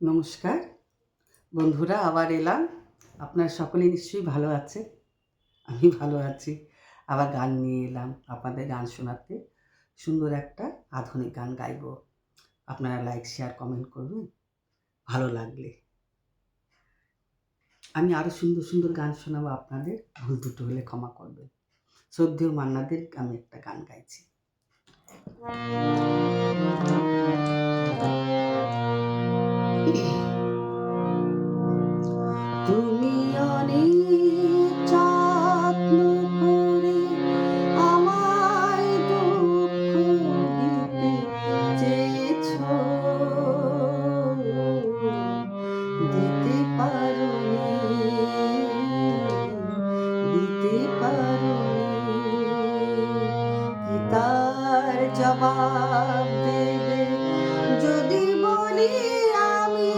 নমস্কার বন্ধুরা, আবার এলাম। আপনারা সকলেই নিশ্চয়ই ভালো আছে। আমি ভালো আছি। আবার গান নিয়ে এলাম আপনাদের গান শোনাতে। সুন্দর একটা আধুনিক গান গাইব। আপনারা লাইক, শেয়ার, কমেন্ট করবেন ভালো লাগলে। আমি আরও সুন্দর সুন্দর গান শোনাবো আপনাদের। ভুল দুটো হলে ক্ষমা করবেন। শ্রদ্ধেয় মান্নাদের আমি একটা গান গাইছি। তুমি অনেক যত্ন করে আমায় দুঃখ দিতে চেয়েছো, দিতে পারোনি, দিতে পারোনি। কি তার জবাব দেবে যদি বলি আমি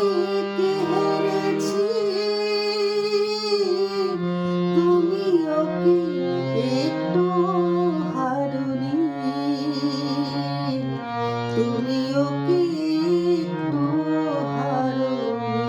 কি হেরেছি? তুমিও কি একটু হারোনি? তুমিও কি একটু হারোনি?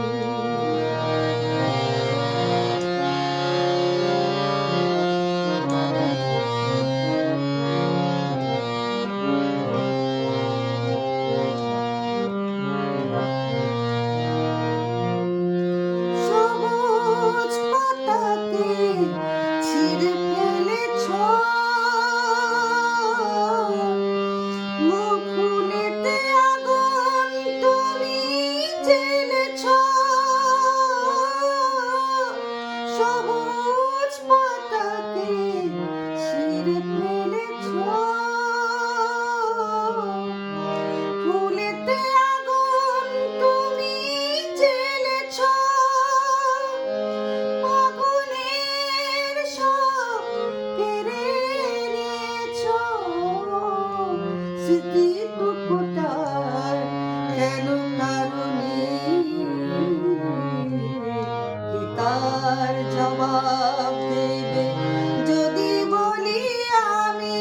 সবুজ পাতাকে ছিঁড়ে ফেলেছো, ফুলেতে আগুন তুমি জ্বেলেছো। সবুজ পাতাকে ছিঁড়ে ফেলেছো, ফুলেতে আগুন তুমি জ্বেলেছো। আগুনের সব কেড়ে নিয়েছো, স্মৃতিটুকুটার কেন কারণে? কি তার জবাব দেবে যদি বলি আমি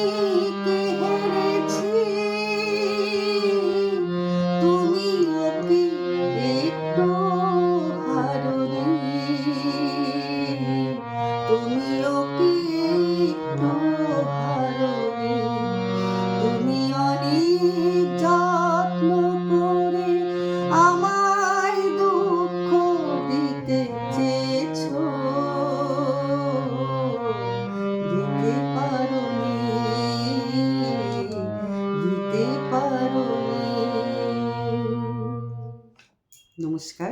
কি হেরেছি? তুমিও কি একটু হারোনি? তুমিও কি একটু হারোনি? তুমি অনেক যত্ন করে আমায় দুঃখ দিতে চেয়েছো, দিতে পারোনি, দিতে পারোনি। নমস্কার।